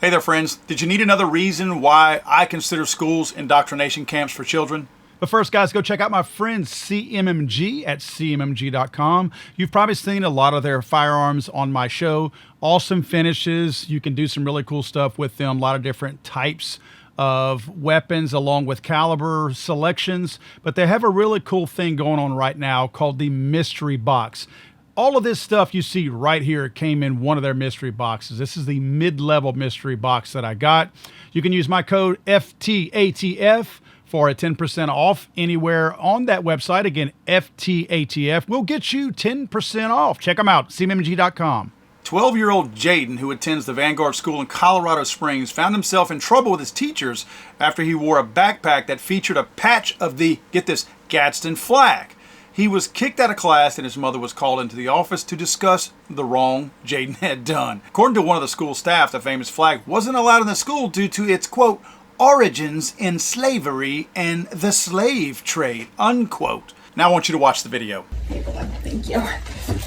Hey there, friends. Did you need another reason why I consider schools indoctrination camps for children? But first, guys, go check out my friends CMMG at cmmg.com. You've probably seen a lot of their firearms on my show. Awesome finishes. You can do some really cool stuff with them. A lot of different types of weapons along with caliber selections. But they have a really cool thing going on right now called the mystery box. All of this stuff you see right here came in one of their mystery boxes. This is the mid-level mystery box that I got. You can use my code FTATF for a 10% off anywhere on that website. Again, FTATF will get you 10% off. Check them out, cmmg.com. 12-year-old Jaden, who attends the Vanguard School in Colorado Springs, found himself in trouble with his teachers after he wore a backpack that featured a patch of the, get this, Gadsden flag. He was kicked out of class and his mother was called into the office to discuss the wrong Jaden had done. According to one of the school staff, the famous flag wasn't allowed in the school due to its, quote, origins in slavery and the slave trade, unquote. Now I want you to watch the video. Thank you.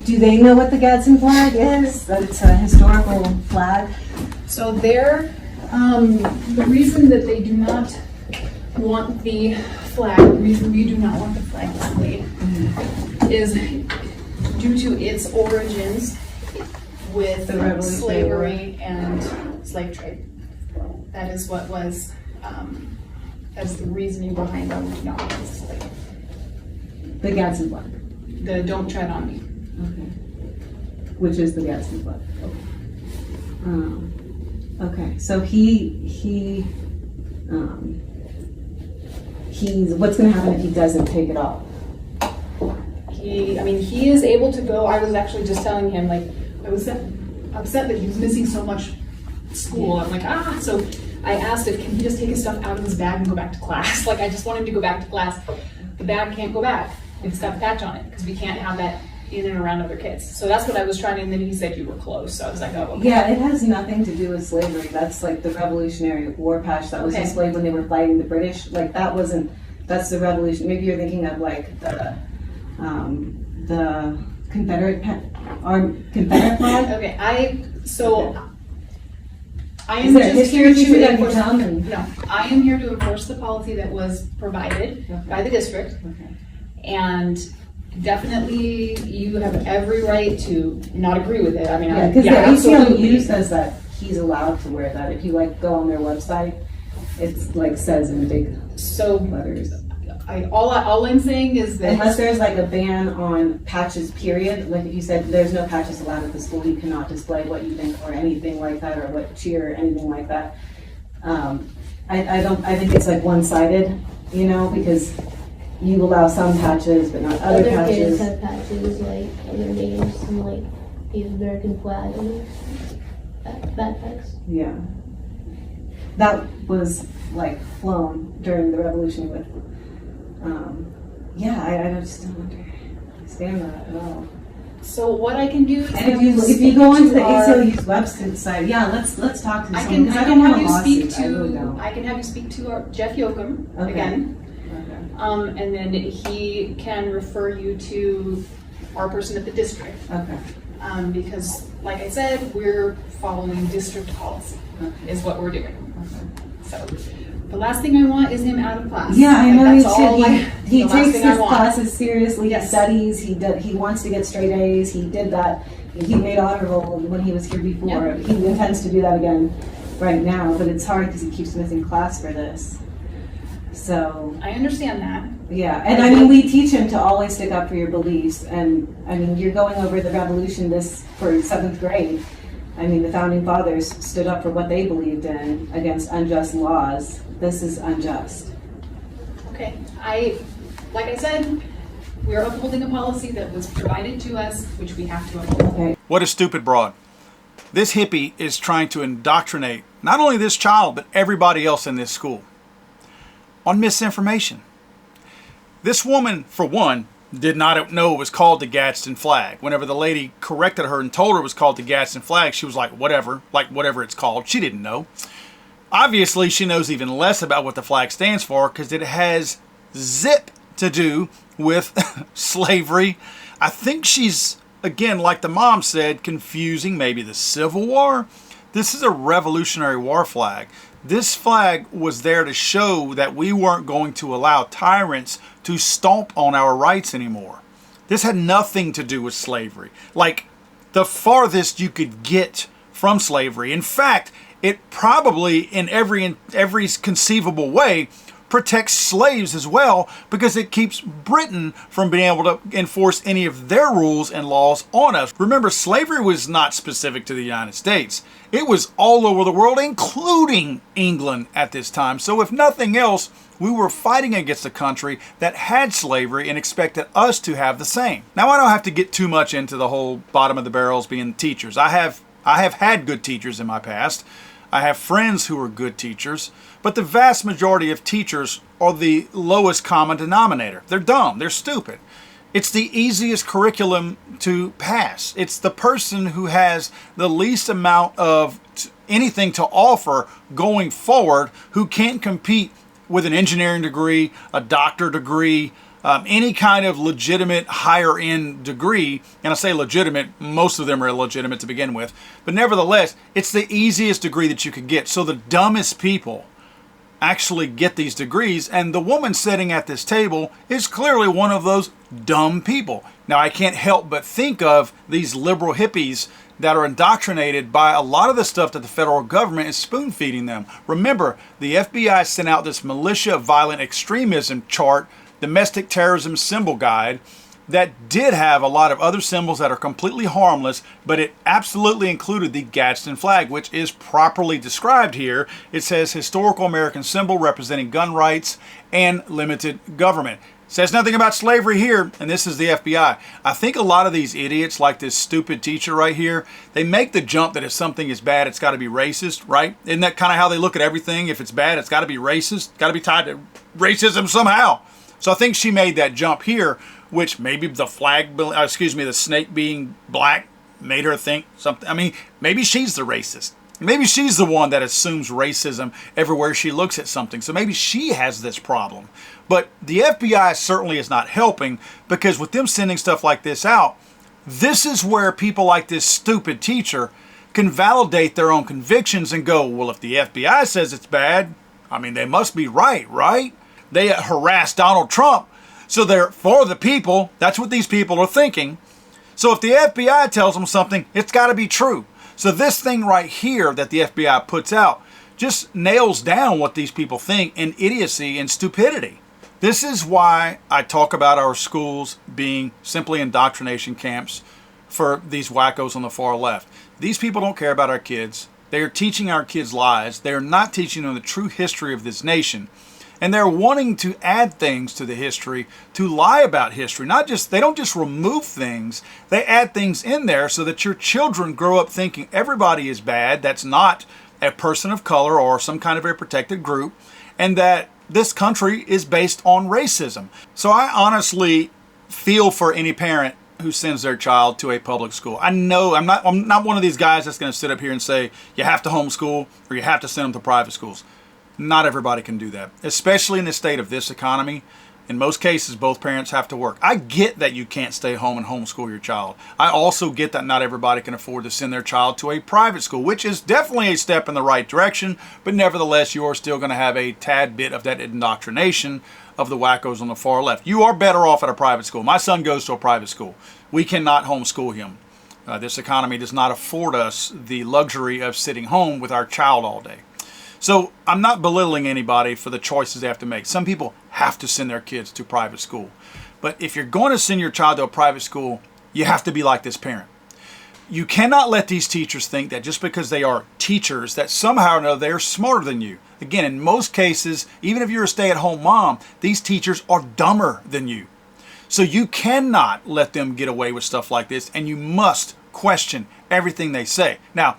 Do they know what the Gadsden flag is? That it's a historical flag? So the reason that they do not want the flag, the reason we do not want the flag displayed is due to its origins with slavery and slave trade. That is what was, that's the reasoning behind why we do not want this displayed. The Gadsden flag? The Don't Tread on Me. Okay. Which is the Gadsden flag? Okay. So he's, what's going to happen if he doesn't take it off? He is able to go. I was actually just telling him, like, I was upset that he was missing so much school. I'm like, so I asked if can he just take his stuff out of his bag and go back to class. Like, I just want him to go back to class. The bag can't go back. It's got the patch on it because we can't have that in and around other kids. So that's what I was trying to, and then he said you were close. So I was like, oh, okay. Yeah, it has nothing to do with slavery. That's like the Revolutionary War patch that was displayed when they were fighting the British. Like that's the revolution. Maybe you're thinking of like the Confederate flag. Okay, I am just here to enforce. No, I am here to enforce the policy that was provided by the district. Okay. And definitely, you have every right to not agree with it. I mean, because the ACLU says that he's allowed to wear that. If you like go on their website, it's like says in big letters. All I'm saying is that unless there's like a ban on patches, period. Like if you said there's no patches allowed at the school, you cannot display what you think or anything like that, or what cheer or anything like that. I think it's like one-sided, because you allow some patches, but not other patches. Other kids have patches, like other names, and like the American flag and backpacks. Yeah. That was like flown during the revolution with, I just don't understand that at all. So what I can do is if you go onto the ACLU's website, let's talk to someone. I can have you speak to Jeff Yoakum again. And then he can refer you to our person at the district. Okay. Because, like I said, we're following district policy, is what we're doing. Okay. So, the last thing I want is him out of class. Yeah, I know. He takes his classes seriously. Yes. He studies. He wants to get straight A's. He did that. He made honor roll when he was here before. Yep. He intends to do that again right now, but it's hard because he keeps missing class for this. So I understand that. Yeah, and we teach him to always stick up for your beliefs. And you're going over the revolution for 7th grade. The founding fathers stood up for what they believed in against unjust laws. This is unjust. Okay, like I said, we're upholding a policy that was provided to us, which we have to uphold. Okay. What a stupid broad. This hippie is trying to indoctrinate not only this child, but everybody else in this school on misinformation. This woman, for one, did not know it was called the Gadsden flag. Whenever the lady corrected her and told her it was called the Gadsden flag, she was like, whatever it's called. She didn't know. Obviously, she knows even less about what the flag stands for because it has zip to do with slavery. I think she's, again, like the mom said, confusing maybe the Civil War, This is a Revolutionary War flag. This flag was there to show that we weren't going to allow tyrants to stomp on our rights anymore. This had nothing to do with slavery. Like, the farthest you could get from slavery. In fact, it probably, in every conceivable way, protects slaves as well, because it keeps Britain from being able to enforce any of their rules and laws on us. Remember, slavery was not specific to the United States. It was all over the world, including England at this time. So if nothing else, we were fighting against a country that had slavery and expected us to have the same. Now, I don't have to get too much into the whole bottom of the barrels being teachers. I have had good teachers in my past. I have friends who are good teachers, but the vast majority of teachers are the lowest common denominator. They're dumb. They're stupid. It's the easiest curriculum to pass. It's the person who has the least amount of anything to offer going forward, who can't compete with an engineering degree, a doctor degree, any kind of legitimate higher end degree. And I say legitimate, most of them are illegitimate to begin with, but nevertheless, it's the easiest degree that you could get. So the dumbest people actually get these degrees, and the woman sitting at this table is clearly one of those dumb people. Now, I can't help but think of these liberal hippies that are indoctrinated by a lot of the stuff that the federal government is spoon feeding them. Remember, the FBI sent out this militia violent extremism chart, domestic terrorism symbol guide, that did have a lot of other symbols that are completely harmless, but it absolutely included the Gadsden flag, which is properly described here. It says historical American symbol representing gun rights and limited government. It says nothing about slavery here, and this is the FBI. I think a lot of these idiots, like this stupid teacher right here, they make the jump that if something is bad, it's got to be racist, right? Isn't that kind of how they look at everything? If it's bad, it's got to be racist, got to be tied to racism somehow. So I think she made that jump here, which maybe the the snake being black made her think something. I mean, maybe she's the racist. Maybe she's the one that assumes racism everywhere she looks at something. So maybe she has this problem. But the FBI certainly is not helping, because with them sending stuff like this out, this is where people like this stupid teacher can validate their own convictions and go, well, if the FBI says it's bad, I mean, they must be right, right? They harassed Donald Trump, so they're for the people. That's what these people are thinking. So if the FBI tells them something, it's got to be true. So this thing right here that the FBI puts out just nails down what these people think in idiocy and stupidity. This is why I talk about our schools being simply indoctrination camps for these wackos on the far left. These people don't care about our kids. They are teaching our kids lies. They are not teaching them the true history of this nation. And they're wanting to add things to the history, to lie about history. They don't just remove things, they add things in there so that your children grow up thinking everybody is bad, that's not a person of color or some kind of a protected group, and that this country is based on racism. So I honestly feel for any parent who sends their child to a public school. I know I'm not one of these guys that's going to sit up here and say you have to homeschool or you have to send them to private schools. Not everybody can do that, especially in the state of this economy. In most cases, both parents have to work. I get that you can't stay home and homeschool your child. I also get that not everybody can afford to send their child to a private school, which is definitely a step in the right direction, but nevertheless, you are still going to have a tad bit of that indoctrination of the wackos on the far left. You are better off at a private school. My son goes to a private school. We cannot homeschool him. This economy does not afford us the luxury of sitting home with our child all day. So I'm not belittling anybody for the choices they have to make. Some people have to send their kids to private school. But if you're going to send your child to a private school, you have to be like this parent. You cannot let these teachers think that just because they are teachers, that somehow or another they're smarter than you. Again, in most cases, even if you're a stay-at-home mom, these teachers are dumber than you. So you cannot let them get away with stuff like this, and you must question everything they say. Now,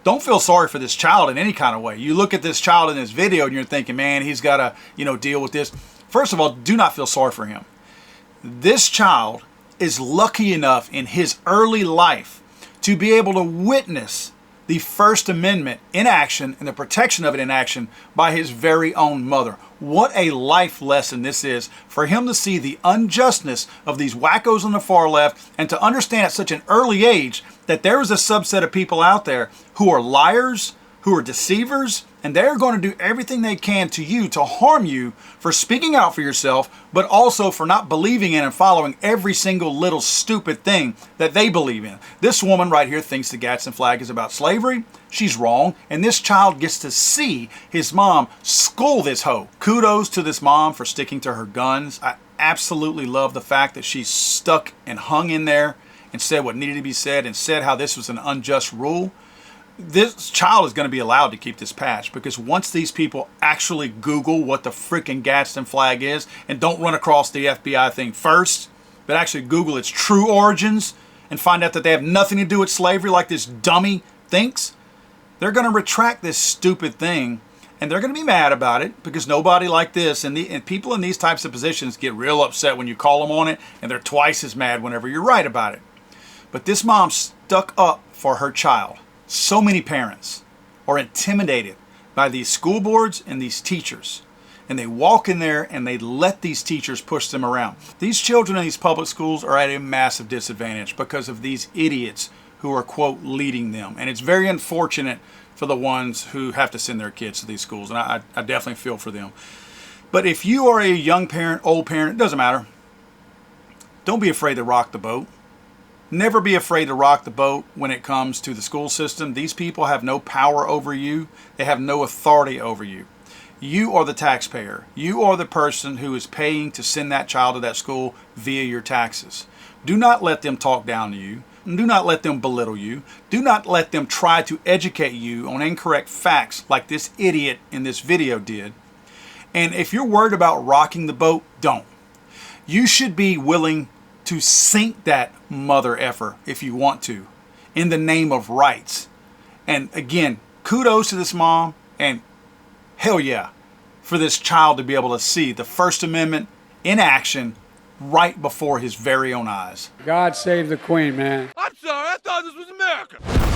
don't feel sorry for this child in any kind of way. You look at this child in this video and you're thinking, man, he's got to, deal with this. First of all, do not feel sorry for him. This child is lucky enough in his early life to be able to witness the First Amendment in action and the protection of it in action by his very own mother. What a life lesson this is for him to see the unjustness of these wackos on the far left and to understand at such an early age that there is a subset of people out there who are liars, who are deceivers, and they're going to do everything they can to you to harm you for speaking out for yourself, but also for not believing in and following every single little stupid thing that they believe in. This woman right here thinks the Gadsden flag is about slavery. She's wrong, and this child gets to see his mom school this hoe. Kudos to this mom for sticking to her guns. I absolutely love the fact that she stuck and hung in there and said what needed to be said and said how this was an unjust rule. This child is going to be allowed to keep this patch because once these people actually Google what the freaking Gadsden flag is and don't run across the FBI thing first, but actually Google its true origins and find out that they have nothing to do with slavery like this dummy thinks, they're going to retract this stupid thing and they're going to be mad about it because nobody like this and people in these types of positions get real upset when you call them on it, and they're twice as mad whenever you're right about it. But this mom stuck up for her child. So many parents are intimidated by these school boards and these teachers, and they walk in there and they let these teachers push them around. These children in these public schools are at a massive disadvantage because of these idiots who are, quote, leading them. And it's very unfortunate for the ones who have to send their kids to these schools, and I definitely feel for them. But if you are a young parent, old parent, it doesn't matter. Don't be afraid to rock the boat. Never be afraid to rock the boat when it comes to the school system. These people have no power over you. They have no authority over you. You are the taxpayer. You are the person who is paying to send that child to that school via your taxes. Do not let them talk down to you. Do not let them belittle you. Do not let them try to educate you on incorrect facts like this idiot in this video did. And if you're worried about rocking the boat, don't. You should be willing to sink that mother effer if you want to, in the name of rights. And again, kudos to this mom, and hell yeah, for this child to be able to see the First Amendment in action right before his very own eyes. God save the Queen, man. I'm sorry, I thought this was America.